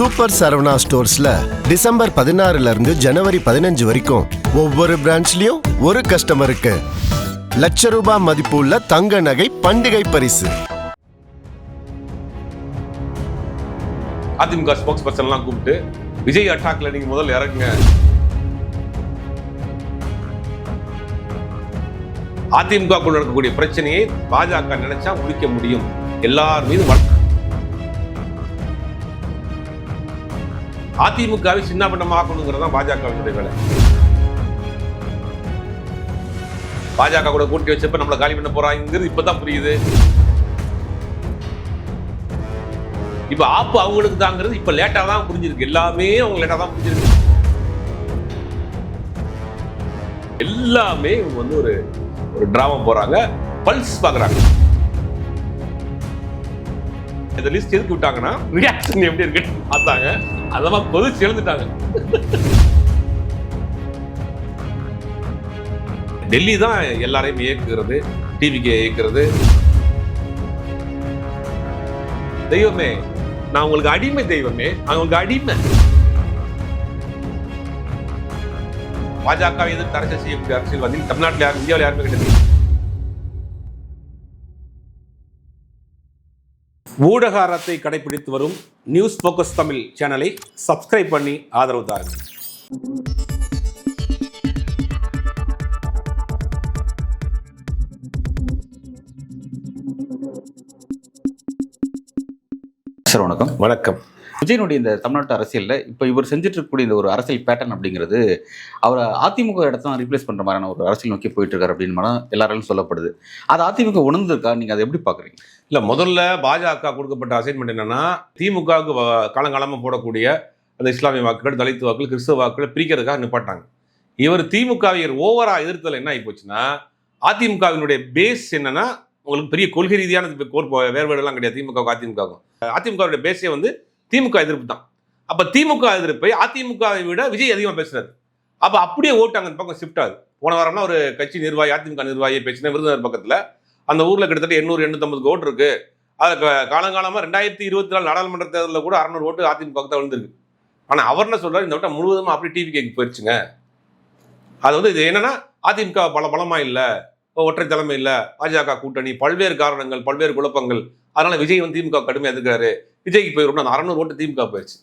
Super Saravana ஸ்டோர்ஸ்ல December 16 இருந்து ஜனவரி 15 வரைக்கும் ஒவ்வொரு பிரான்ச்லயும் ஒரு கஸ்டமருக்கு ₹1,00,000 மதிப்புள்ள தங்க நகை பண்டிகை பரிசு. அதிமுக ஸ்போக்ஸ் பர்சன் எல்லாம் கூப்பிட்டு விஜய் அட்டாக்ல நீங்க முதல்ல இறங்குங்க. அதிமுக நடக்கக்கூடிய பிரச்சனையை பாஜக நினைச்சா முடிக்க முடியும். எல்லார் மீதும் அதிமுகவை சின்னபின்னமாக்கணுங்கிறது தான் பாஜகவினுடைய வேலை. பாஜக கூட கூட்டி வச்சப்ப நம்மளை காலி பண்ண போறாங்கிறது இப்பதான் புரியுது. இப்ப ஆப்பு அவங்களுக்கு தாங்கிறது இப்ப லேட்டா தான் புரிஞ்சிருக்கு. எல்லாமே அவங்க லேட்டா தான் புரிஞ்சிருக்கு. எல்லாமே இவங்க வந்து ஒரு டிராமா போறாங்க, பல்ஸ் பாக்குறாங்க. இந்த லிஸ்ட் எதுக்கு விட்டாங்கன்னா ரியாக்ஷன் எப்படி இருக்குன்னு பார்த்தாங்க. அதெல்லாம் கொதிச்சு எழுந்துட்டாங்க. டெல்லி தான் எல்லாரையும் இயக்குகிறது, டிவிக்கு இயக்குறது. தெய்வமே, நான் உங்களுக்கு அடிமை. தெய்வமே, நான் உங்களுக்கு அடிமை. பாஜக எதிர்த்து அரசியல் செய்யக்கூடிய அரசியல்வாதி தமிழ்நாட்டில் யாரும், இந்தியாவில் யாருமே கிடையாது. ஊடக அறத்தை கடைபிடித்து வரும் நியூஸ் போக்கஸ் தமிழ் சேனலை சப்ஸ்கிரைப் பண்ணி ஆதரவு தாருங்கள். சார் வணக்கம். வணக்கம். விஜயனுடைய இந்த தமிழ்நாட்டு அரசியலில் இப்போ இவர் செஞ்சுட்டு இருக்கக்கூடிய இந்த ஒரு அரசியல் பேட்டர்ன் அப்படிங்கிறது அவரை அதிமுக இடத்தான் ரீப்ளேஸ் பண்ணுற மாதிரியான ஒரு அரசியல் நோக்கி போயிட்டு இருக்காரு அப்படின்னு எல்லாராலும் சொல்லப்படுது. அது அதிமுக உணர்ந்திருக்கா? நீங்கள் அதை எப்படி பார்க்குறீங்க? இல்லை, முதல்ல பாஜக கொடுக்கப்பட்ட அசைன்மெண்ட் என்னன்னா, திமுகவுக்கு காலங்காலமாக போடக்கூடிய அந்த இஸ்லாமிய வாக்குகள், தலித் வாக்குகள், கிறிஸ்தவ வாக்குகள் பிரிக்கிறதுக்காக நிப்பாட்டாங்க. இவர் திமுகவை ஓவரா எதிர்த்தல் என்ன ஆகி போச்சுன்னா, அதிமுகவினுடைய பேஸ் என்னன்னா, உங்களுக்கு பெரிய கொள்கை ரீதியான வேறுபாடுலாம் கிடையாது. திமுக அதிமுகவுக்கும் அதிமுகவுடைய பேஸே வந்து திமுக எதிர்ப்பு தான். அப்ப திமுக எதிர்ப்பை அதிமுகவை விட விஜய் அதிகமாக பேசுறாரு. அப்ப அப்படியே ஓட்டு அங்க பக்கம் ஷிஃப்ட் ஆகுது. போன வாரம்னா ஒரு கட்சி நிர்வாகி, அதிமுக நிர்வாகியை பேசின விருதுநகர் பக்கத்துல அந்த ஊர்ல கிட்டத்தட்ட 800-850 ஓட்டு இருக்கு. அது காலங்காலமா 2024 நாடாளுமன்ற தேர்தலில் கூட 600 ஓட்டு அதிமுக தான் விழுந்திருக்கு. ஆனா அவர் என்ன சொல்றாரு, இந்த வட்டம் முழுவதுமா அப்படி டிவிக்கு போயிடுச்சுங்க. அது வந்து இது என்னன்னா, அதிமுக பலமா இல்லை, ஒற்றை தலைமை இல்லை, பாஜக கூட்டணி, பல்வேறு காரணங்கள், பல்வேறு குழப்பங்கள். அதனால விஜய் வந்து திமுக கடுமையாக எதிர்க்கிறாரு. விஜய்க்கு போயிடும் அந்த 600 ஓட்டு திமுக போயிடுச்சு.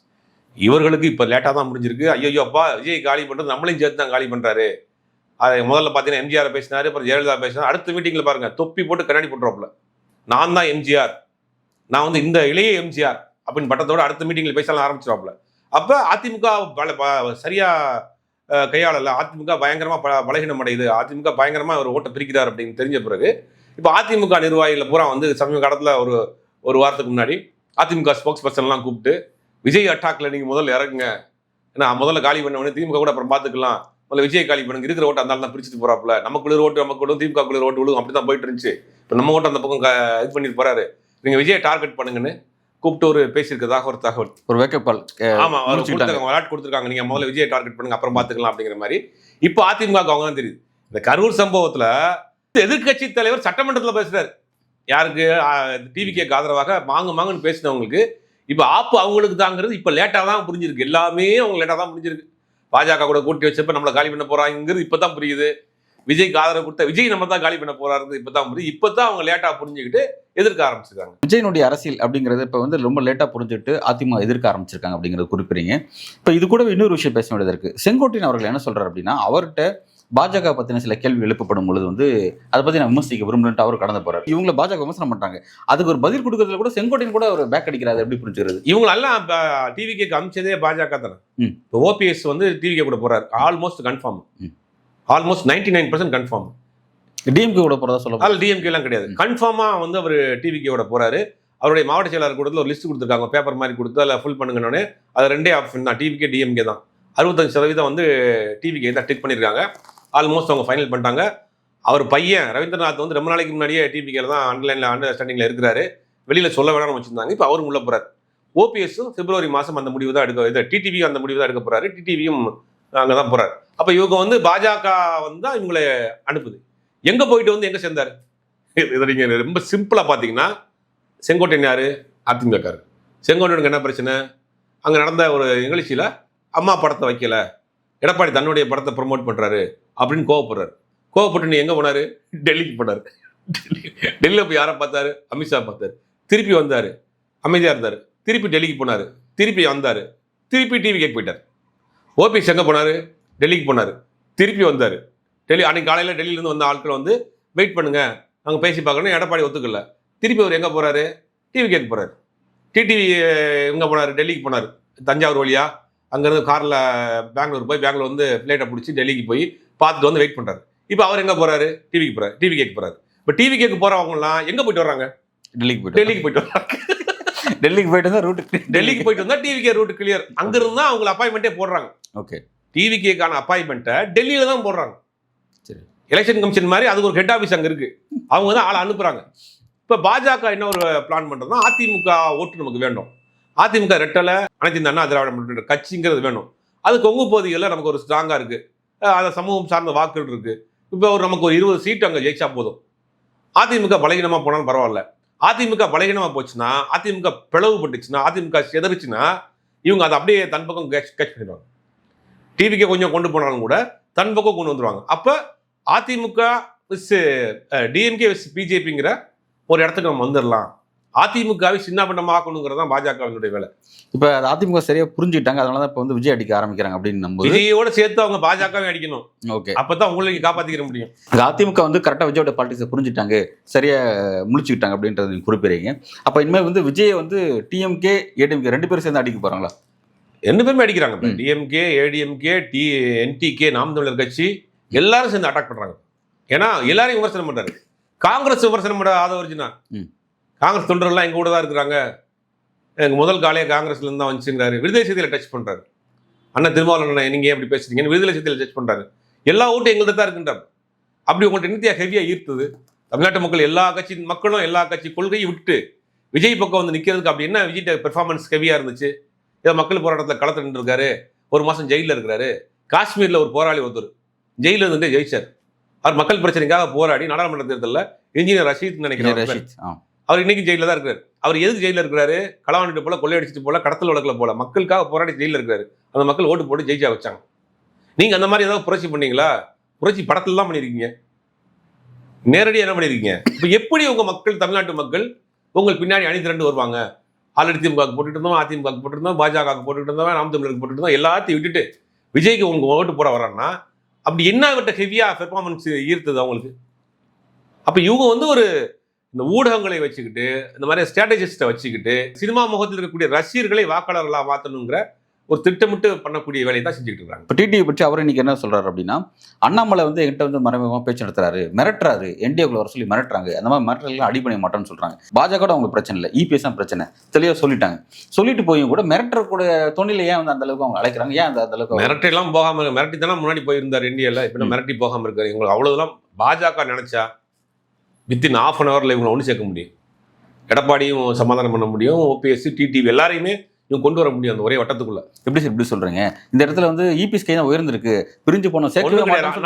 இவர்களுக்கு இப்போ லேட்டாக தான் முடிஞ்சிருக்கு. ஐயோ அப்பா, விஜய் காலி பண்ணுறது நம்மளையும் சேர்த்து தான் காலி பண்ணுறாரு. அதை முதல்ல பார்த்தீங்கன்னா எம்ஜிஆர் பேசினாரு, அப்புறம் ஜெயலலிதா பேசினார். அடுத்த மீட்டிங்கில் பாருங்க, தொப்பி போட்டு கண்ணாடி போட்டுறாப்புல, நான் தான் எம்ஜிஆர், நான் வந்து இந்த இளைய எம்ஜிஆர் அப்படின்னு பட்டத்தோட அடுத்த மீட்டிங்கில் பேசலாம் ஆரம்பிச்சிருவாப்புல. அப்போ அதிமுக சரியா கையாளல, அதிமுக பயங்கரமாக பலகீனம் அடையுது, அதிமுக பயங்கரமாக ஒரு ஓட்டை பிரிக்கிறார் அப்படின்னு தெரிஞ்ச பிறகு இப்போ அதிமுக நிர்வாகிகள் பூரா வந்து சமீப காலத்தில் ஒரு வாரத்துக்கு முன்னாடி அதிமுக ஸ்போக்ஸ் பர்சன்லாம் கூப்பிட்டு விஜய் அட்டாக்ல நீங்க முதல்ல இறங்குங்க, ஏன்னா முதல்ல காலி பண்ண திமுக கூட அப்புறம் பார்த்துக்கலாம், முதல்ல விஜய் காலி பண்ணுங்க, இருக்கிற ஓட்டு அந்த தான் பிரிச்சுட்டு போறாப்புல, நமக்குள்ள ஓட்டு நமக்கு திமுக குளிர் ஓட்டு விழுகும், அப்படிதான் போயிட்டு இருந்துச்சு. இப்போ நம்ம ஓட்டு அந்த பக்கம் இது பண்ணிட்டு போறாரு, நீங்க விஜய் டார்கெட் பண்ணுங்கன்னு கூப்பிட்டு ஒரு பேசியிருக்கிறதாக ஒரு தகவல், ஒரு வேக்கப் கால். ஆமா, விளையாட்டு கொடுத்துருக்காங்க, நீங்க முதல்ல விஜய் டார்கெட் பண்ணுங்க, அப்புறம் பார்த்துக்கலாம் அப்படிங்கிற மாதிரி. இப்போ அதிமுக அவங்க தான் தெரியுது. இந்த கரூர் சம்பவத்துல எதிர்கட்சி தலைவர் சட்டமன்றத்தில் பேசுறாரு, யாருக்கு, டிவிக்கு ஆதரவாக மாங்குன்னு பேசினவங்களுக்கு. இப்போ ஆப்பு அவங்களுக்கு தாங்கிறது இப்போ லேட்டாக தான் புரிஞ்சிருக்கு. எல்லாமே அவங்க லேட்டாக தான் புரிஞ்சிருக்கு. பாஜக கூட கூட்டி வச்சப்ப நம்மளை காலி பண்ண போறாங்கிறது இப்போ தான் புரியுது. விஜய்க்கு ஆதரவு கொடுத்த விஜய் நம்ம தான் காலி பண்ண போறாரு இப்போ தான் புரியுது. இப்போ தான் அவங்க லேட்டாக புரிஞ்சுக்கிட்டு எதிர்க்க ஆரம்பிச்சிருக்காங்க. விஜயனுடைய அரசியல் அப்படிங்கிறது இப்போ வந்து ரொம்ப லேட்டாக புரிஞ்சுட்டு அதிமுக எதிர்க்க ஆரம்பிச்சிருக்காங்க அப்படிங்கிறது குறிப்பிடுறீங்க. இப்போ இது கூட இன்னொரு விஷயம் பேச வேண்டியது இருக்கு. செங்கோட்டையன் அவர்கள் என்ன சொல்றாரு அப்படின்னா, அவர்கிட்ட பாஜக பத்தின சில கேள்வி எழுப்பப்படும் பொழுது வந்து அதை பத்தி நான் விமர்சிக்க விரும்புறேன் அவர் கடந்து போறாரு. இவங்களை பாஜக விமர்சனம் பண்றாங்க, அதுக்கு ஒரு பதில் கொடுக்கறதுல கூட செங்கோட்டையன் கூட ஒரு பேக் அடிக்கிறாரு. எப்படி புரிஞ்சுக்கிறது? இவங்களெல்லாம் டிவிக்கு அமிச்சதே பாஜக தானே. இப்போ ஓபிஎஸ் வந்து டிவிக்கு கூட போறாரு, almost confirm, almost 99% confirm. DMK கூட போறதா சொல்ல, அதில் டிஎம்கே எல்லாம் கிடையாது, கன்ஃபார்மா வந்து அவர் டிவிக்கோட போறாரு. அவருடைய மாவட்ட செயலாளர் கூட்டத்தில் ஒரு லிஸ்ட் கொடுத்துருக்காங்க, பேப்பர் மாதிரி கொடுத்து அதில் ஃபுல் பண்ணுங்கன்னு. அது ரெண்டே ஆப்ஷன் தான், டிவிக்கே டிஎம்கே தான். 65% வந்து டிவிக்கே தான் டிக் பண்ணியிருக்காங்க. ஆல்மோஸ்ட் அவங்க ஃபைனல் பண்ணிட்டாங்க. அவர் பையன் ரவீந்திரநாத் வந்து ரொம்ப நாளைக்கு முன்னாடியே டிவிக்கேல தான் அண்டர்ஸ்டாண்டிங்கில் இருக்கிறாரு, வெளியில் சொல்ல வேணாம்னு வச்சுருந்தாங்க. இப்போ அவரும் உள்ள போகிறார். ஓபிஎஸும் பிப்ரவரி மாதம் அந்த முடிவு தான் எடுக்க, டிடிவியும் அந்த முடிவு தான் எடுக்க போகிறாரு, டிடிவியும் அங்கே தான் போகிறார். அப்போ இவங்க வந்து பாஜக வந்து தான் இவங்களை அனுப்புது. எங்கே போயிட்டு வந்து எங்கே சேர்ந்தார்? இதை நீங்கள் ரொம்ப சிம்பிளாக பார்த்தீங்கன்னா, செங்கோட்டையன் யார்? அதிமுகக்காரர். செங்கோட்டையனுக்கு என்ன பிரச்சனை? அங்கே நடந்த ஒரு நிகழ்ச்சியில் அம்மா படத்தை வைக்கல, எடப்பாடி தன்னுடைய படத்தை ப்ரொமோட் பண்ணுறாரு அப்படின்னு கோவப்படுறாரு. கோவப்பட்டு நீ எங்கே போனார்? டெல்லிக்கு போனார். டெல்லியில் போய் யாரை பார்த்தாரு? அமித்ஷா பார்த்தாரு. திருப்பி வந்தார், அமைதியாக இருந்தார். திருப்பி டெல்லிக்கு போனார், திருப்பி வந்தார், திருப்பி டிவி கேட்க போயிட்டார். ஓபிஎஸ் எங்கே போனார்? டெல்லிக்கு போனார், திருப்பி வந்தார். அன்னைக்கு காலையில் டெல்லியிலேருந்து வந்த ஆட்கள் வந்து வெயிட் பண்ணுங்க, நாங்கள் பேசி பார்க்கணும், எடப்பாடி ஒத்துக்கல. திருப்பி அவர் எங்கே போகிறாரு? டிவி கேட்க போகிறாரு. டிடிவி எங்கே போனார்? டெல்லிக்கு போனார், தஞ்சாவூர் வழியா. அங்கேருந்து காரில் பெங்களூர் போய் பெங்களூர் வந்து ஃப்ளைட்டை பிடிச்சி டெல்லிக்கு போய் பார்த்துட்டு வந்து வெயிட் பண்ணுறாரு. இப்போ அவர் எங்கே போகிறாரு? டிவிக்கு போகிறார், டிவி கேட்க போகிறாரு. இப்போ டிவி கேட்க போகிறவங்கலாம் எங்கே போயிட்டு வர்றாங்க? டெல்லிக்கு போயிட்டு வர்றாங்க. டெல்லிக்கு போயிட்டு வந்தா ரூட்டு, டெல்லிக்கு போயிட்டு வந்தால் டிவிகே ரூட் கிளியர். அங்கிருந்து தான் அவங்களை அப்பாயின்மெண்ட்டே போடுறாங்க. ஓகே, டிவிகேக்கான அப்பாயின்மெண்ட்டை டெல்லியில் தான் போடுறாங்க. சரி, எலெக்ஷன் கமிஷன் மாதிரி அதுக்கு ஒரு ஹெட் ஆஃபீஸ் அங்கே இருக்குது, அவங்க தான் ஆளை அனுப்புகிறாங்க. இப்போ பாஜக என்ன ஒரு பிளான் பண்ணுறதுனா, அதிமுக ஓட்டு நமக்கு வேண்டும், அதிமுக ரெட்டலை அனைத்து இந்த அண்ணா திராவிட முன்னேற்ற கட்சிங்கிறது வேணும். அது கொங்கு பகுதிகளில் நமக்கு ஒரு ஸ்ட்ராங்காக இருக்குது, அந்த சமூகம் சார்ந்த வாக்குகள் இருக்குது. இப்போ நமக்கு ஒரு 20 சீட்டு அங்கே ஜெயிச்சா போதும். அதிமுக பலகீனமாக போனாலும் பரவாயில்ல. அதிமுக பலகீனமாக போச்சுன்னா, அதிமுக பிளவுபட்டுச்சுன்னா, அதிமுக செதறிச்சுன்னா, இவங்க அதை அப்படியே தன் பக்கம் கேட்ச் பண்ணிடுவாங்க. டிவிக்கு கொஞ்சம் கொண்டு போனாலும் கூட தன் பக்கம் கொண்டு வந்துடுவாங்க. அப்போ அதிமுக விஸ் டிஎம்கே விஸ் பிஜேபிங்கிற ஒரு இடத்துக்கு நம்ம வந்துடலாம். அதிமுகவை சின்ன பண்ணமாக்கணுங்கிறது தான் பாஜகவினுடைய வேலை. இப்போ அதிமுக சரியா புரிஞ்சுக்கிட்டாங்க, அதனால தான் இப்போ வந்து விஜய் அடிக்க ஆரம்பிக்கிறாங்க அப்படின்னு நம்புது. விஜயோட சேர்த்து அவங்க பாஜகவை அடிக்கணும். ஓகே, அப்பதான் உங்களுக்கு காப்பாத்திக்கிற முடியும். அதிமுக வந்து கரெக்டாக விஜயோட பாலிடிக்ஸை புரிஞ்சுட்டாங்க, சரியா முழிச்சுக்கிட்டாங்க அப்படின்றது நீங்க குறிப்பிடுறீங்க. அப்போ இனிமேல் வந்து விஜயை வந்து டிஎம்கே ஏடிஎம்கே 2 பேரும் சேர்ந்து அடிக்க போறாங்களா? 2 பேருமே அடிக்கிறாங்க. டிஎம்கே, ஏடிஎம்கே, என்டிகே, நாம் தமிழர் கட்சி எல்லாரும் சேர்ந்து அட்டாக் பண்றாங்க. ஏன்னா எல்லாரையும் விமர்சனம் பண்றாரு. காங்கிரஸ் விமர்சனம் பண்ண ஆதவர்ஜினா, காங்கிரஸ் தொண்டர்கள்லாம் எங்க கூட தான் இருக்கிறாங்க, எங்க முதல் காலையே காங்கிரஸ்ல இருந்து தான் வந்துச்சுங்கிறாரு. விடுதலை செய்தியில டச் பண்றாரு. அண்ணா திருமாவளவன் நீங்க எப்படி பேசுறீங்கன்னு விடுதலை செய்தியில டச் பண்றாரு. எல்லா ஓட்டும் எங்கள்கிட்ட தான் இருக்குன்றார். அப்படி உங்கள்கிட்ட நித்தியா ஹெவியா ஈர்த்தது தமிழ்நாட்டு மக்கள், எல்லா கட்சி மக்களும் எல்லா கட்சி கொள்கையை விட்டு விஜய் பக்கம் வந்து நிக்கிறதுக்கு அப்படி என்ன விஜய் பெர்ஃபார்மன்ஸ் ஹெவியா இருந்துச்சு? இதை மக்கள் போராட்டத்தில் களத்தில் நின்று இருக்காரு, 1 மாசம் ஜெயிலில் இருக்கிறாரு. காஷ்மீர்ல ஒரு போராளி ஒருத்தர் ஜெயிலில் இருந்துட்டு ஜெயிச்சார். அவர் மக்கள் பிரச்சனைக்காக போராடி நாடாளுமன்ற தேர்தலில் இன்ஜினியர் ரஷீத் நினைக்கிறேன், அவர் இன்னைக்கு ஜெயிலில் தான் இருக்கிறார். அவர் எதுக்கு ஜெயிலில் இருக்கிறாரு? களவாண்டிட்டு போல, கொள்ளையடிச்சிட்டு போல, கடத்தல் வழக்கில் போல, மக்களுக்காக போராடி ஜெயிலில் இருக்காரு. அந்த மக்கள் ஓட்டு போட்டு ஜெயிச்சா வச்சாங்க. நீங்க அந்த மாதிரி ஏதாவது புரட்சி பண்ணீங்களா? புரட்சி படத்துல தான் பண்ணியிருக்கீங்க, நேரடியாக என்ன பண்ணியிருக்கீங்க? இப்போ எப்படி உங்க மக்கள், தமிழ்நாட்டு மக்கள் உங்கள் பின்னாடி அணி திரண்டு வருவாங்க? ஆல்ரெடி திமுக போட்டுட்டு இருந்தோம், அதிமுக போட்டுருந்தோம், பாஜக போட்டுட்டு இருந்தோம், நாம் தமிழருக்கு போட்டுட்டு இருந்தோம், எல்லாத்தையும் விட்டுட்டு விஜய்க்கு உங்க ஓட்டு போட வர்றாங்கன்னா அப்படி என்ன விட்ட ஹெவியா பெர்ஃபார்மன்ஸ் ஈர்த்தது அவங்களுக்கு? அப்ப இவங்க வந்து ஒரு இந்த ஊடகங்களை வச்சுக்கிட்டு, இந்த மாதிரி ஸ்ட்ராட்டஜிஸ்ட்டை வச்சுக்கிட்டு, சினிமா முகத்தில் இருக்கக்கூடிய ரசிகர்களை வாக்காளர்களா மாற்றணுங்கிற ஒரு திட்டமிட்டு பண்ணக்கூடிய வேலையை தான் செஞ்சுக்கிட்டு இருக்காங்க. இப்போ டிடிவி பற்றி அவர் இன்னைக்கு என்ன சொல்றாரு அப்படின்னா, அண்ணாமலை வந்து என்கிட்ட வந்து மறைமுகமாக பேச்சு நடத்துறாரு, மிரட்டுறாரு, என்டிஏக்குள்ள வர சொல்லி மிரட்டுறாங்க, அந்த மாதிரி மிரட்டலாம் அடி பண்ண மாட்டோம்னு சொல்றாங்க. பாஜக அவங்களுக்கு பிரச்சனை இல்லை, இபிஎஸ் தான் பிரச்சனை, தெளிவாக சொல்லிட்டாங்க. சொல்லிட்டு போயும் கூட மிரட்டக்கூடிய தொழில ஏன் வந்து அந்த அளவுக்கு அவங்க அழைக்கிறாங்க? ஏன் அந்த அளவுக்கு மிரட்டெல்லாம் போகாம, மிரட்டி தானே முன்னாடி போயிருந்தார் என்டிஏல, இப்போ மிரட்டி போகாம இருக்காரு. இவங்களுக்கு அவ்வளவுதான் பாஜக நினைச்சா வித்தின் ½ அன் ஹவர்ல இவங்களை ஒன்று சேர்க்க முடியும். எடப்பாடியும் சமாதானம் பண்ண முடியும், ஓபிஎஸ், டிடிவி எல்லாரையுமே இவங்க கொண்டு வர முடியும் அந்த ஒரே வட்டத்துக்குள்ள. எப்படி சொல்றீங்க? இந்த இடத்துல வந்து இபிஎஸ் கை தான் உயர்ந்திருக்கு, பிரிஞ்சு போன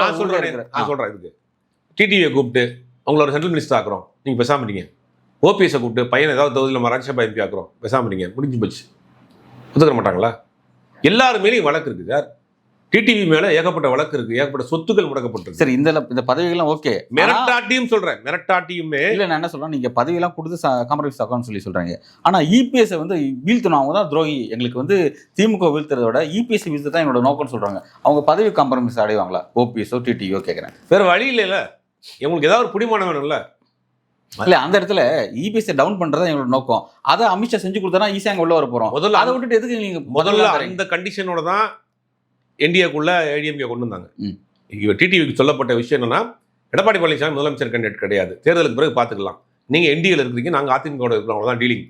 நான் சொல்றேன் இதுக்கு டிடிவியை கூப்பிட்டு அவங்கள ஒரு சென்ட்ரல் மினிஸ்டர் ஆக்குறோம், நீங்க பேசாமட்டீங்க. ஓபிஎஸ் கூப்பிட்டு பையன் ஏதாவது தொகுதியில் நம்ம ராஜ்யசபா எம்பி ஆக்குறோம், பேசாமட்டீங்க, முடிஞ்சு போச்சு. ஒத்துக்க மாட்டாங்களா? எல்லாருமேலையும் வழக்கு இருக்கு சார். டிடிவி மேல ஏகப்பட்ட வழக்கு இருக்கு, ஏகப்பட்ட சொத்துக்கள் முடக்கப்பட்டிருக்கு. சரி, இந்த பதவிகள்லாம் ஓகே, மிரட்டாட்டியும் சொல்றேன், மிரட்டாட்டியுமே இல்ல. நான் என்ன சொல்றேன், நீங்க பதவியெல்லாம் கொடுத்து காம்ப்ரமைஸ் ஆகும்னு சொல்லி சொல்றாங்க. ஆனா இபிஎஸ் வந்து வீழ்த்தணும், அவங்க தான் துரோகி, எங்களுக்கு வந்து திமுக வீழ்த்துறத விட இபிஎஸ் வீழ்த்து தான் என்னோட நோக்கம்னு சொல்றாங்க. அவங்க பதவி காம்ப்ரமைஸ் அடைவாங்களா? ஓபிஎஸ்ஓ டிடிவியோ கேட்கறேன். வேற வழி இல்லைல்ல, உங்களுக்கு ஏதாவது ஒரு பிடிமானம் வேணும்ல. இல்ல, அந்த இடத்துல இபிஎஸ் டவுன் பண்றதா எங்களோட நோக்கம். அதை அமித்ஷா செஞ்சு கொடுத்தா ஈஸியா அங்க உள்ள வர போறோம். முதல்ல அதை விட்டுட்டு எதுக்கு நீங்க முதல்ல அந்த கண்டிஷனோட தான் என்டிஏக்குள்ள ஏடிஎம்கே கொண்டு வந்தாங்க. டிடிவிக்கு சொல்லப்பட்ட விஷயம் என்னன்னா, எடப்பாடி பழனிசாமி முதலமைச்சர் கேண்டிடேட் கிடையாது, தேர்தலுக்கு பிறகு பார்த்துக்கலாம், நீங்க என்டிஏல இருக்கிறீங்க, நாங்க அதிமுக இருக்கிறோம், அவ்வளவுதான் டீலிங்.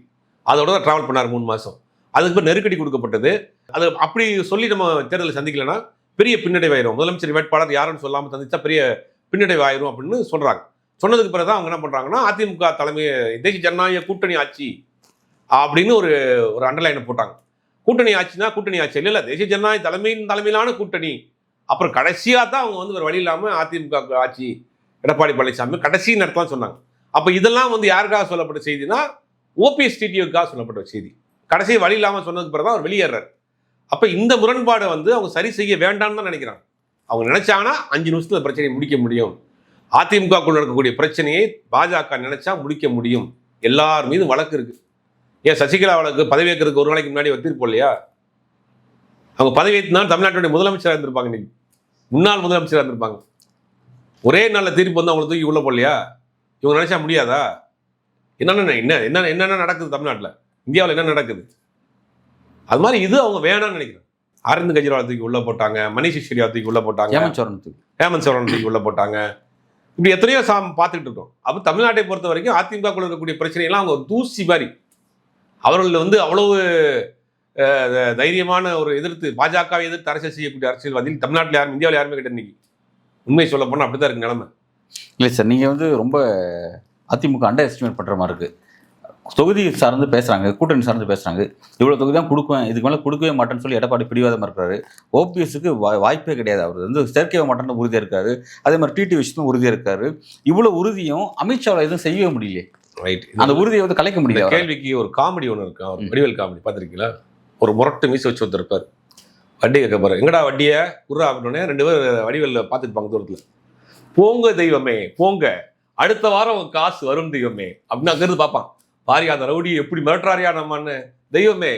அதோட தான் டிராவல் பண்ணார் 3 மாசம். அதுக்கு பிறகு நெருக்கடி கொடுக்கப்பட்டது. அது அப்படி சொல்லி நம்ம தேர்தலை சந்திக்கலன்னா பெரிய பின்னடைவாயிரும், முதலமைச்சர் வேட்பாளர் யாருன்னு சொல்லாமல் சந்திச்சா பெரிய பின்னடைவாயிரும் அப்படின்னு சொல்றாங்க. சொன்னதுக்கு பிறகு அவங்க என்ன பண்றாங்கன்னா, அதிமுக தலைமை தேசிய ஜனநாயக கூட்டணி ஆட்சி அப்படின்னு ஒரு அண்டர்லைனை போட்டாங்க. கூட்டணி ஆட்சினா கூட்டணி ஆட்சி இல்லை, தேசிய ஜனநாயக தலைமையிலான கூட்டணி. அப்புறம் கடைசியாக தான் அவங்க வந்து ஒரு வழி இல்லாமல் அதிமுக ஆட்சி எடப்பாடி பழனிசாமி கடைசி நேரத்தான் சொன்னாங்க. அப்போ இதெல்லாம் வந்து யாருக்காக சொல்லப்பட்ட செய்தினா, ஓபிஎஸ் டிடிவிக்காக சொல்லப்பட்ட செய்தி. கடைசி வழி இல்லாமல் சொன்னதுக்கு பிறகு தான் அவர் வெளியேறாரு. அப்போ இந்த முரண்பாடை வந்து அவங்க சரி செய்ய வேண்டாம்னு தான் நினைக்கிறாங்க. அவங்க நினைச்சாங்கன்னா 5 நிமிஷத்துல பிரச்சனையை முடிக்க முடியும். அதிமுகக்குள்ள இருக்கக்கூடிய பிரச்சனையை பாஜக நினைச்சா முடிக்க முடியும். எல்லார் மீதும் வழக்கு இருக்கு. ஏன் சசிகலா வழக்கு பதவி ஏற்கிறதுக்கு ஒரு நாளைக்கு முன்னாடி தீர்ப்பு இல்லையா? அவங்க பதவி ஏற்றினா தமிழ்நாட்டுடைய முதலமைச்சராக இருந்திருப்பாங்க. இன்னைக்கு முன்னாள் முதலமைச்சராக இருந்திருப்பாங்க. ஒரே நாளில் தீர்ப்பு வந்து அவங்களை தூக்கி உள்ள போடலையா? இவங்க நினைச்சா முடியாதா? என்னென்ன நடக்குது தமிழ்நாட்டில், இந்தியாவில் என்ன நடக்குது? அது மாதிரி இது அவங்க வேணாம்னு நினைக்கிறேன். அரவிந்த் கெஜ்ரிவால் தூக்கி உள்ள போட்டாங்க, மணிஷ் சிசோடியா தூக்கி உள்ள போட்டாங்க, ஹேமந்த் சோரன் தூக்கி உள்ள போட்டாங்க. இப்படி எத்தனையோ பார்த்துக்கிட்டு இருக்கோம். அப்போ தமிழ்நாட்டை பொறுத்த வரைக்கும் அதிமுகக்குள்ள இருக்கக்கூடிய பிரச்சனையெல்லாம் அவங்க தூசி மாதிரி, அவர்கள் வந்து அவ்வளவு தைரியமான ஒரு எதிர்த்து பாஜகவை எதிர்த்து அரசியல் செய்யக்கூடிய அரசியல்வாதிகள் தமிழ்நாட்டில் யாரும், இந்தியாவில் யாருமே கிட்ட இன்னைக்கு உண்மை சொல்ல போனால் அப்படிதான் இருக்கு நிலைமை. இல்லை சார், நீங்கள் வந்து ரொம்ப அதிமுக அண்டர் எஸ்டிமேட் பண்ணுற மாதிரி இருக்குது. தொகுதி சார்ந்து பேசுகிறாங்க, கூட்டணி சார்ந்து பேசுகிறாங்க. இவ்வளோ தொகுதி தான் கொடுக்குவேன், இதுக்கு மேலே கொடுக்கவே மாட்டேன்னு சொல்லி எடப்பாடி பிடிவாதமாக இருக்கிறாரு. ஓபிஎஸ்க்கு வாய்ப்பே கிடையாது. அவர் வந்து சேர்க்கவே மாட்டேன்னு உறுதியாக இருக்காரு. அதே மாதிரி டிடி விஷயத்தும் உறுதியாக இருக்காரு. இவ்வளோ உறுதியும் அமித்ஷாவில் எதுவும் செய்யவே முடியல. ரைட், அந்த உறுதியை வந்து கலைக்க முடியல. கேள்விக்கு ஒரு காமெடி ஒன்று இருக்கு. அவர் வடிவேல் காமெடி பார்த்துருக்கீங்களா? ஒரு முரட்டு மீசை வச்சு வந்திருப்பார். வட்டி கேட்க போற, எங்கடா வட்டியை குர்ரா அப்படின்னே 2 பேர் வடிவேல் பார்த்துருப்பாங்க தூரத்தில். போங்க தெய்வமே போங்க, அடுத்த வாரம் உங்க காசு வரும் தெய்வமே அப்படின்னு அங்கிருந்து பார்ப்பான். பாரியா அந்த ரவுடி எப்படி மிரட்டுறாரியா நம்மன்னு. தெய்வமே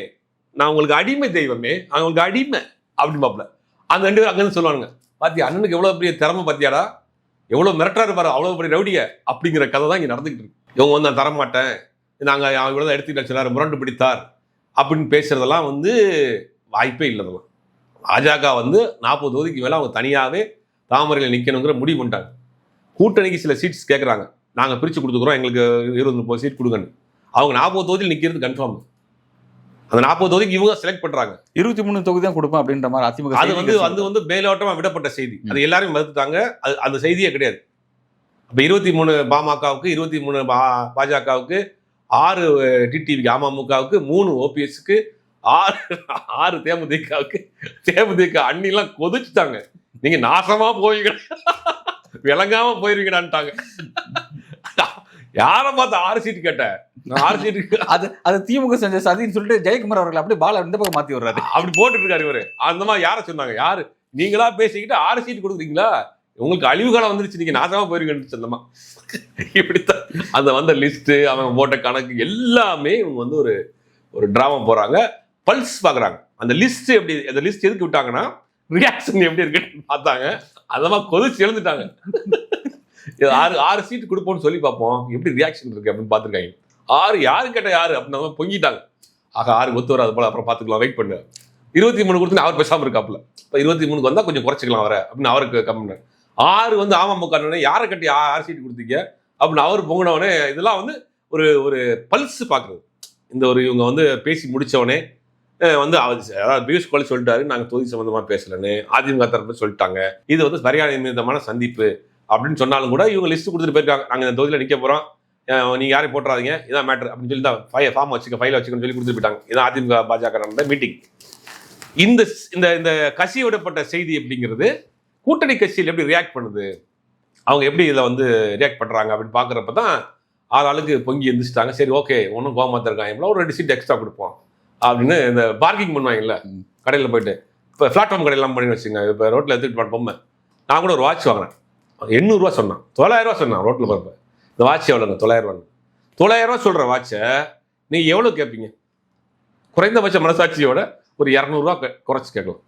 நான் உங்களுக்கு அடிமை, தெய்வமே அவங்களுக்கு அடிமை அப்படின்னு பார்ப்பல. அந்த 2 பேர் அங்கேருந்து சொல்லுவானுங்க, பாத்தியா அண்ணனுக்கு எவ்வளோ பெரிய திறமை பாத்தியாடா, எவ்வளோ மிரட்டுறாரு பாரு, அவ்வளோ பெரிய ரவுடிய அப்படிங்கிற கதை தான் இங்கே நடந்துகிட்டு இருக்கு. இவங்க வந்து நான் தரமாட்டேன், நாங்கள் இவ்வளோதான் எடுத்துக்கிட்டு சொன்னார், முரண்டு பிடித்தார் அப்படின்னு பேசுறதெல்லாம் வந்து வாய்ப்பே இல்லைதெல்லாம். பாஜக வந்து 40 தொகுதிக்கு மேலே அவங்க தனியாகவே தாமரையில் நிற்கணுங்கிற முடிவு பண்ணிட்டாங்க. கூட்டணிக்கு சில சீட்ஸ் கேட்குறாங்க, நாங்கள் பிரித்து கொடுத்துக்குறோம், எங்களுக்கு 20-30 சீட் கொடுங்கன்னு. அவங்க 40 தொகுதியில் நிற்கிறது கன்ஃபார்ம். அந்த 40 தொகுதிக்கு இவங்க செலக்ட் பண்ணுறாங்க. 23 தொகுதி தான் கொடுப்பேன் அப்படின்ற மாதிரி அதிமுக. அது வந்து மேலோட்டமாக விடப்பட்ட செய்தி. அது எல்லாரும் மறுத்துட்டாங்க. அது அந்த செய்தியே கிடையாது. அப்போ 23 பாமகவுக்கு, 23 பாஜகவுக்கு, 6 டிடிவிக்கு, அமமுகவுக்கு, 3 ஓபிஎஸ்க்கு, 6 தேமுதிகவுக்கு. தேமுதிக அண்ணிலாம் கொதிச்சுட்டாங்க, நீங்க நாசமா போவீங்க, விளங்காம போயிருவீங்கடான்ட்டாங்க. யாரை பார்த்து 6 சீட்டு கேட்டேன்? 6 சீட்டு அது திமுக செஞ்ச சதின்னு சொல்லிட்டு ஜெயக்குமார் அவர்கள் அப்படி பால இந்த பக்கம் மாத்தி விடுறாரு. அப்படி போட்டுட்டு இருக்காரு இவரு. அந்த மாதிரி யாரை சொன்னாங்க? யாரு நீங்களா பேசிக்கிட்டு 6 சீட்டு கொடுக்குறீங்களா? உங்களுக்கு அழிவு காலம் வந்துருச்சு, நீங்க நாசமா போயிருவீங்கன்னு சொன்னமா. இப்படித்தான் அந்த வந்த லிஸ்ட், அவங்க போட்ட கணக்கு எல்லாமே இவங்க வந்து ஒரு டிராமா போறாங்க. பல்ஸ் பாக்குறாங்க. அந்த லிஸ்ட் எப்படி, அந்த லிஸ்ட் எதுக்கு விட்டாங்கன்னா ரியாக்ஷன் எப்படி இருக்குன்னு பார்த்தாங்க. அதமா கொதிச்சு எழுந்துட்டாங்க. 6 சீட்டு கொடுப்போம்னு சொல்லி பார்ப்போம் எப்படி ரியாக்ஷன் இருக்கு அப்படின்னு பார்த்துருக்காங்க. 6 யாரு கேட்ட யாரு அப்படின்னு பொங்கிட்டாங்க. ஆக 6 ஒத்து வராது போல, அப்புறம் பார்த்துக்கலாம், வெயிட் பண்ணு. 23 கொடுத்து அவர் பேசாமல் இருக்காப்புல. இப்போ 23க்கு வந்தால் கொஞ்சம் குறைச்சிக்கலாம் வர அப்படின்னு அவருக்கு கம்மி. 6 வந்து அமமுக யாரை கட்டி 6 சீட்டு கொடுத்தீங்க அப்படின்னு அவர் பொங்கினவனே. இதெல்லாம் வந்து ஒரு பல்ஸ் பார்க்குறது. இந்த இவங்க வந்து பேசி முடித்தவனே வந்து அதாவது பியூஷ் கோயல் சொல்லிட்டாரு, நாங்கள் தொகுதி சம்பந்தமாக பேசலன்னு அதிமுக தரப்பு சொல்லிட்டாங்க. இது வந்து சரியான நிமித்தமான சந்திப்பு அப்படின்னு சொன்னாலும் கூட இவங்க லிஸ்ட் கொடுத்துட்டு போயிருக்காங்க. நாங்கள் இந்த தொகுதியில் நிற்க போகிறோம், நீங்கள் யாரையும் போட்டுறாதீங்க, இதான் மேட்ரு அப்படின்னு சொல்லி தான் ஃபார்ம் வச்சுக்க, ஃபைலை வச்சுக்கன்னு சொல்லி கொடுத்துட்டு போயிட்டாங்க. இதான் அதிமுக பாஜக நடந்த மீட்டிங். இந்த கசி விடப்பட்ட செய்தி அப்படிங்கிறது கூட்டணி கட்சியில் எப்படி ரியாக்ட் பண்ணுது, அவங்க எப்படி இதில் வந்து ரியாக்ட் பண்ணுறாங்க அப்படின்னு பார்க்குறப்ப தான் 6 ஆளுக்கு பொங்கி எழுந்திரிச்சிட்டாங்க. சரி ஓகே, ஒன்றும் கோமாத்த இருக்காங்க, ஒரு 2 சீட் எக்ஸ்ட்ரா கொடுப்போம் அப்படின்னு இந்த பார்க்கிங் பண்ணுவாங்கல்ல கடையில் போயிட்டு. இப்போ பிளாட்ஃபார்ம் கடையெல்லாம் பண்ணி வச்சுங்க. இப்போ ரோட்டில் எடுத்துகிட்டு பொம்மை, நான் கூட ஒரு வாட்ச் வாங்கினேன், 800 சொன்னான், 900 சொன்னான் ரோட்டில் போகிறப்ப. இந்த வாட்ச் எவ்வளோங்க? 900 சொல்கிற வாட்சை நீங்கள் எவ்வளோ கேட்பீங்க? குறைந்தபட்ச மனசாட்சியோட ஒரு 200 குறைச்சி கேட்கலாம்.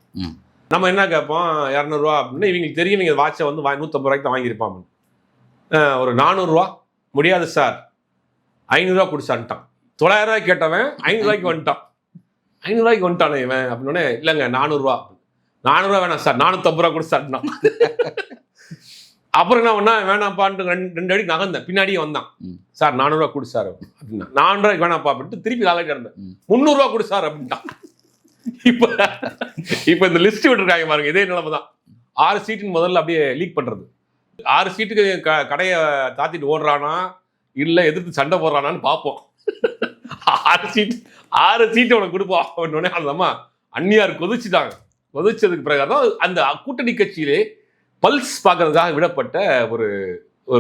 நம்ம என்ன கேட்போம்? 200 அப்படின்னு இவங்களுக்கு தெரியும், நீங்கள் வாட்சை வந்து 150 தான் வாங்கியிருப்பான். ஒரு 400 முடியாது சார், 500 குடிச்சான்ட்டான். 900 கேட்டவன் 500 வந்துட்டான். 500 வந்துட்டானே இவன் அப்படின்னே. இல்லைங்க 400 வேணாம் சார், 450 குடிச்சான்ட்டான். அப்புறம் என்ன பண்ணா, வேணாம்ப்பான்ட்டு 2 அடி நகர்ந்தேன், பின்னாடியே வந்தான். சார் 400 கொடு சார் அப்படின்னா. 400 வேணாம்ப்பா அப்படின்ட்டு திருப்பி 4 இருந்தேன். 300 கொடு சார் அப்படின்ட்டான். இப்ப இந்த லிஸ்ட் விட்டுருக்காங்க பாருங்க, இதே நிலைமை தான். 6 சீட்டுன்னு முதல்ல அப்படியே லீக் பண்றது. 6 சீட்டுக்கு கடையை தாத்திட்டு ஓடுறானா இல்ல எதிர்த்து சண்டை போடுறானான்னு பார்ப்போம். 6 சீட்டு உனக்கு கொடுப்போம் அப்படின்னோடனே அந்தம்மா அந்நியார் கொதிச்சுட்டாங்க. கொதிச்சதுக்கு பிறகு தான் அந்த கூட்டணி கட்சியிலே பல்ஸ் பார்க்கறதுக்காக விடப்பட்ட ஒரு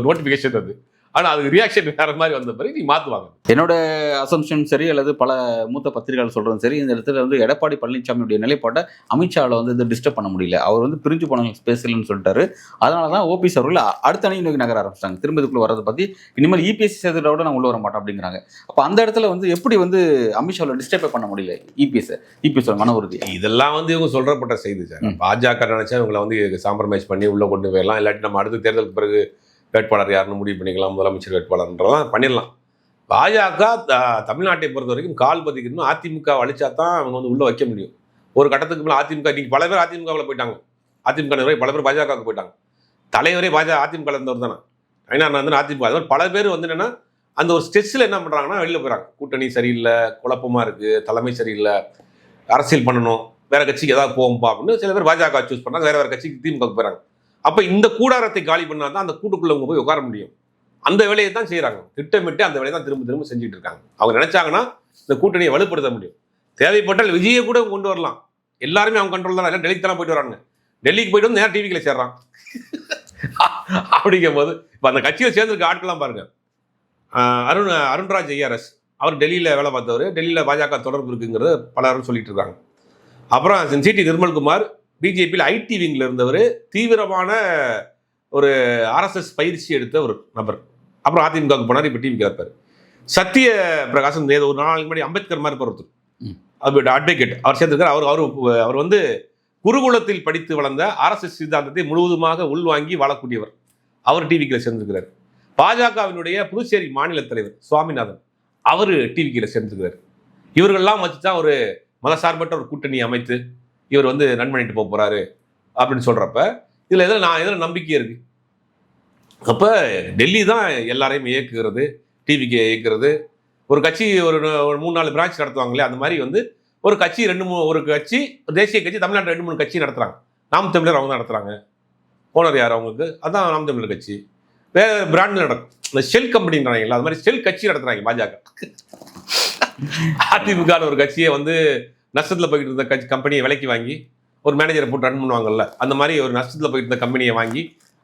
நோட்டிபிகேஷன் அது. ஆனா அதுக்கு ரியாக்ஷன் வேற மாதிரி வந்த பிறகு நீ மாத்துவாங்க. என்னோட அசம்ஷன் சரி அல்லது பல மூத்த பத்திரிகையாளர் சொல்றதும் சரி, இந்த இடத்துல வந்து எடப்பாடி பழனிசாமியுடைய நிலைப்பாட்டை அமித்ஷாவில் வந்து இது டிஸ்டர்ப் பண்ண முடியல. அவர் வந்து பிரிஞ்சு போன ஸ்பேஸ் இல்லைன்னு சொல்லிட்டாரு. அதனால தான் ஓபிஎஸ் அவர்கள் அடுத்த அணி நோக்கி நகர ஆரம்பிச்சிட்டாங்க. திரும்ப இதுக்குள்ள வரதை பத்தி இனிமேல் இபிஎஸ்சி சேர்த்துட்டோட நான் உள்ள வர மாட்டோம் அப்படிங்கிறாங்க. அப்போ அந்த இடத்துல வந்து எப்படி வந்து அமித்ஷாவில் டிஸ்டர்ப் பண்ண முடியல இபிஎஸ் மன உறுதி? இதெல்லாம் வந்து இவங்க சொல்றப்பட்ட செய்தி சார். பாஜக நினைச்சா இவங்களை வந்து காம்ப்ரமைஸ் பண்ணி உள்ள கொண்டு போயிடலாம், இல்லாட்டி நம்ம அடுத்த தேர்தலுக்கு பிறகு வேட்பாளர் யாருன்னு முடிவு பண்ணிக்கலாம், முதலமைச்சர் வேட்பாளர்ன்றதான் பண்ணிடலாம். பாஜக தமிழ்நாட்டை பொறுத்த வரைக்கும் கால் பதிக்கணும். அதிமுக அழிச்சா தான் அவங்க வந்து உள்ள வைக்க முடியும். ஒரு கட்டத்துக்கு மேலே அதிமுக இன்னைக்கு பல பேர் அதிமுகவில் போயிட்டாங்க. அதிமுக நிர்வாகி பல பேர் பாஜகவுக்கு போயிட்டாங்க. தலைவரே அதிமுக இருந்தவர் தானே ஐநான் வந்து அதிமுக. அது மாதிரி பல பேர் வந்து என்னன்னா அந்த ஒரு ஸ்ட்ரெஸ்ஸில் என்ன பண்ணுறாங்கன்னா வெளியில் போயிடறாங்க. கூட்டணி சரியில்லை, குழப்பமா இருக்கு, தலைமை சரியில்லை, அரசியல் பண்ணணும், வேற கட்சிக்கு ஏதாவது போகும்பா அப்படின்னு சில பேர் பாஜக சூஸ் பண்ணாங்க, வேற கட்சிக்கு திமுக போயிடறாங்க. அப்போ இந்த கூடாரத்தை காலி பண்ணால் தான் அந்த கூட்டுக்குள்ள அவங்க போய் உட்கார முடியும். அந்த வேலையை தான் செய்கிறாங்க. திட்டமிட்டு அந்த வேலையை தான் திரும்ப திரும்ப செஞ்சுட்டு இருக்காங்க. அவங்க நினைச்சாங்கன்னா இந்த கூட்டணியை வலுப்படுத்த முடியும். தேவைப்பட்டால் விஜயை கூட கொண்டு வரலாம். எல்லாருமே அவங்க கண்ட்ரோல் தான். எல்லாம் டெல்லிக்கு தானே போயிட்டு வராங்க. டெல்லிக்கு போயிட்டு வந்து நேரம் டிவிக்கில் சேர்றான். அப்படிங்கும் போது இப்போ அந்த கட்சியில் சேர்ந்துருக்க ஆட்கள்லாம் பாருங்க. அருண்ராஜ் ஐஆர்எஸ் அவர் டெல்லியில் வேலை பார்த்தவர். டெல்லியில் பாஜக தொடர்பு இருக்குங்கிறது பலரும் சொல்லிட்டு இருக்காங்க. அப்புறம் சிடி நிர்மல்குமார் பிஜேபியில் ஐடி விங்கில் இருந்தவர், தீவிரமான ஒரு ஆர்எஸ்எஸ் பயிற்சி எடுத்த ஒரு நபர். அப்புறம் அதிமுகவுக்கு போனார், இப்போ டிவி கேட்பார். சத்ய பிரகாசம் ஒரு நாளைக்கு முன்னாடி அம்பேத்கர் மாதிரி ஒருத்தர், அவர் அட்வொகேட், அவர் சேர்ந்திருக்கார். அவர் வந்து குருகுலத்தில் படித்து வளர்ந்த ஆர்எஸ்எஸ் சித்தாந்தத்தை முழுவதுமாக உள்வாங்கி வாழக்கூடியவர். அவர் டிவிக்கில் சேர்ந்திருக்கிறார். பாஜகவினுடைய புதுச்சேரி மாநில தலைவர் சுவாமிநாதன் அவர் டிவிக்கில் சேர்ந்திருக்கிறார். இவர்கள்லாம் வச்சு தான் ஒரு மதசார்பற்ற ஒரு கூட்டணி அமைத்து இவர் வந்து ரன் பண்ணிட்டு போக போறாரு அப்படின்னு சொல்றப்ப இதுல எதில் நம்பிக்கை இருக்கு? அப்ப டெல்லி தான் எல்லாரையும் இயக்குகிறது, டிவிக்கு இயக்குறது. ஒரு கட்சி ஒரு 3-4 பிரான்ச் நடத்துவாங்களே, அந்த மாதிரி வந்து ஒரு கட்சி ஒரு கட்சி தேசிய கட்சி தமிழ்நாட்டில் 2-3 கட்சி நடத்துறாங்க. நாம் தமிழர் அவங்க தான் நடத்துறாங்க. ஓனர் யார் அவங்களுக்கு? அதான் நாம் தமிழர் கட்சி. வேற பிராண்ட் நடக்கும். இந்த ஷெல் கம்பெனின்றாங்களா, அது மாதிரி ஷெல் கட்சி நடத்துறாங்க பாஜக. அதிமுக ஒரு கட்சியை வந்து நஷ்டத்தில் போயிட்டு இருந்த கம்பெனியை விலைக்கு வாங்கி ஒரு மேனேஜரை போட்டு ரன் பண்ணுவாங்கல்ல, அந்த மாதிரி ஒரு நஷ்டத்தில் போயிட்டு இருந்த கம்பெனியை வாங்கி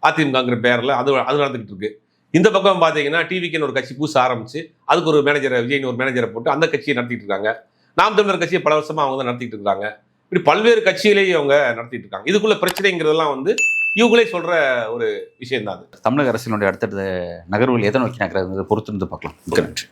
அதிமுகங்கிற பேரில் அது நடந்துகிட்டு இருக்கு. இந்த பக்கம் பார்த்தீங்கன்னா டிவிக்குன்னு ஒரு கட்சி புதுசு ஆரம்பிச்சு அதுக்கு ஒரு மேனேஜரை, விஜய்னு ஒரு மேனேஜரை போட்டு அந்த கட்சியை நடத்திட்டு இருக்காங்க. நாம் தமிழர் கட்சியை பல வருஷமா அவங்க தான் நடத்திட்டு இருக்காங்க. இப்படி பல்வேறு கட்சியிலேயே அவங்க நடத்திட்டு இருக்காங்க. இதுக்குள்ள பிரச்சனைங்கிறதெல்லாம் வந்து இவங்களே சொல்ற ஒரு விஷயம் தான். தமிழக அரசினுடைய அடுத்தடுத்த நகர்வுகள் எதை நோக்கி நகர்றது பொறுத்திருந்து பார்க்கலாம். மிக்க நன்றி.